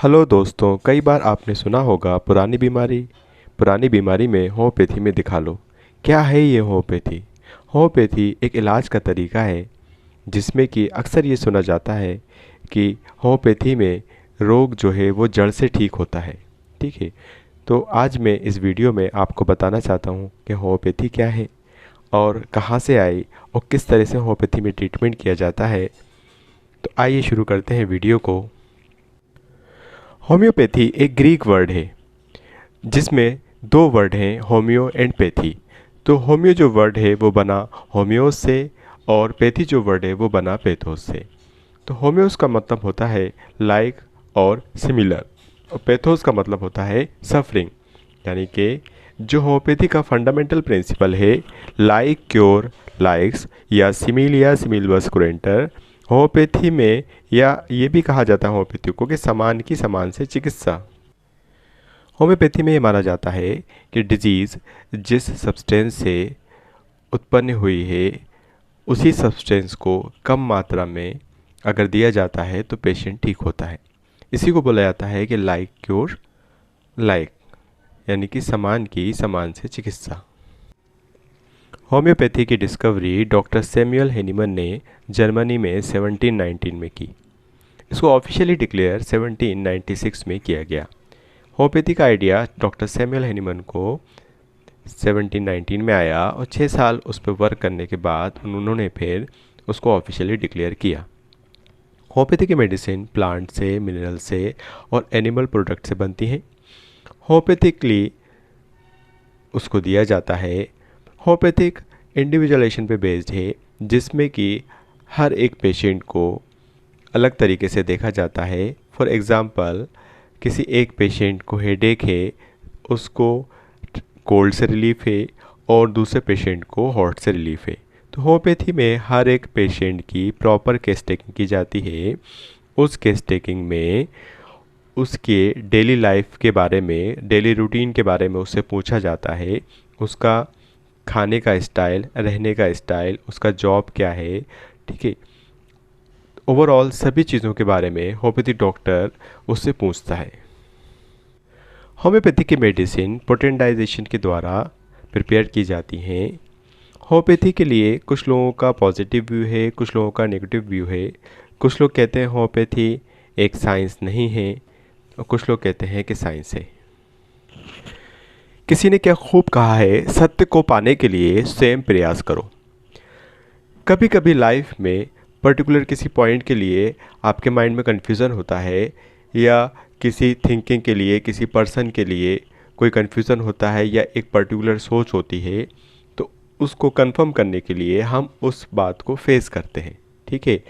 Hello दोस्तों, कई बार आपने सुना होगा पुरानी बीमारी में होम्योपैथी में दिखा लो। क्या है ये होम्योपैथी? होम्योपैथी एक इलाज का तरीका है जिसमें कि अक्सर ये सुना जाता है कि होम्योपैथी में रोग जो है वो जड़ से ठीक होता है। ठीक है, तो आज मैं इस वीडियो में आपको बताना चाहता हूँ कि होम्योपैथी क्या है और कहाँ से आई और किस तरह से होम्योपैथी में ट्रीटमेंट किया जाता है। तो आइए शुरू करते हैं वीडियो को। होम्योपैथी एक ग्रीक वर्ड है जिसमें दो वर्ड हैं, होम्यो एंड पैथी। तो होम्यो जो वर्ड है वो बना होम्योस से और पैथी जो वर्ड है वो बना पैथोस से। तो होम्योस का मतलब होता है लाइक और सिमिलर, और पैथोस का मतलब होता है सफरिंग। यानी कि जो होम्योपैथी का फंडामेंटल प्रिंसिपल है लाइक क्योर लाइक्स या सिमिलबस कुरेंटर, होम्योपैथी में या ये भी कहा जाता है होम्योपैथी को कि समान की समान से चिकित्सा। होम्योपैथी में ये माना जाता है कि डिजीज़ जिस सब्सटेंस से उत्पन्न हुई है उसी सब्सटेंस को कम मात्रा में अगर दिया जाता है तो पेशेंट ठीक होता है। इसी को बोला जाता है कि लाइक क्योर लाइक, यानी कि समान की समान से चिकित्सा। होम्योपैथी की डिस्कवरी डॉक्टर सैमुअल हैनीमन ने जर्मनी में 1719 में की। इसको ऑफिशियली डिक्लेयर 1796 में किया गया। होम्योपैथी का आइडिया डॉक्टर सैमुअल हैनीमन को 1719 में आया और 6 साल उस पर वर्क करने के बाद उन्होंने फिर उसको ऑफिशियली डिक्लेयर किया। होम्योपैथी की मेडिसिन प्लांट से, मिनरल से और एनिमल प्रोडक्ट से बनती हैं। होम्योपैथिकली उसको दिया जाता है। होम्योपैथिक इंडिविजुअलाइजेशन पे बेस्ड है जिसमें कि हर एक पेशेंट को अलग तरीके से देखा जाता है। फॉर एग्ज़ाम्पल, किसी एक पेशेंट को हेडेक है, उसको कोल्ड से रिलीफ है और दूसरे पेशेंट को हॉट से रिलीफ है। तो होम्योपैथी में हर एक पेशेंट की प्रॉपर केस टेकिंग की जाती है। उस केस टेकिंग में उसके डेली लाइफ के बारे में, डेली रूटीन के बारे में उससे पूछा जाता है। उसका खाने का स्टाइल, रहने का स्टाइल, उसका जॉब क्या है, ठीक है, ओवरऑल सभी चीज़ों के बारे में होम्योपैथी डॉक्टर उससे पूछता है। होम्योपैथी की मेडिसिन पोटेंटाइजेशन के द्वारा प्रिपेयर की जाती हैं। होम्योपैथी के लिए कुछ लोगों का पॉजिटिव व्यू है, कुछ लोगों का नेगेटिव व्यू है। कुछ लोग कहते हैं होम्योपैथी एक साइंस नहीं है और कुछ लोग कहते हैं कि साइंस है। किसी ने क्या खूब कहा है, सत्य को पाने के लिए स्वयं प्रयास करो। कभी कभी लाइफ में पर्टिकुलर किसी पॉइंट के लिए आपके माइंड में कन्फ्यूज़न होता है या किसी थिंकिंग के लिए, किसी पर्सन के लिए कोई कन्फ्यूज़न होता है या एक पर्टिकुलर सोच होती है, तो उसको कंफर्म करने के लिए हम उस बात को फेस करते हैं। ठीक है,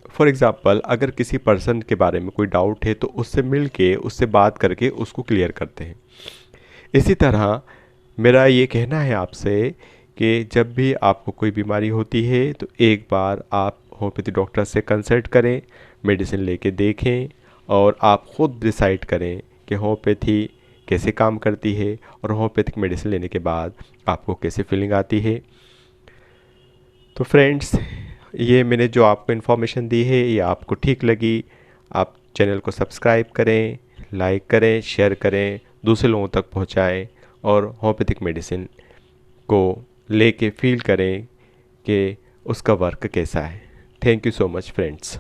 फॉर एग्ज़ाम्पल, अगर किसी पर्सन के बारे में कोई डाउट है तो उससे मिल के, उससे बात करके उसको क्लियर करते हैं। इसी तरह मेरा ये कहना है आपसे कि जब भी आपको कोई बीमारी होती है तो एक बार आप होम्योपैथी डॉक्टर से कंसल्ट करें, मेडिसिन लेके देखें और आप ख़ुद डिसाइड करें कि होम्योपैथी कैसे काम करती है और होम्योपैथिक मेडिसिन लेने के बाद आपको कैसे फीलिंग आती है। तो फ्रेंड्स, ये मैंने जो आपको इन्फॉर्मेशन दी है ये आपको ठीक लगी, आप चैनल को सब्सक्राइब करें, लाइक करें, शेयर करें, दूसरे लोगों तक पहुंचाएं और होम्योपैथिक मेडिसिन को लेके फील करें कि उसका वर्क कैसा है। Thank you so much friends.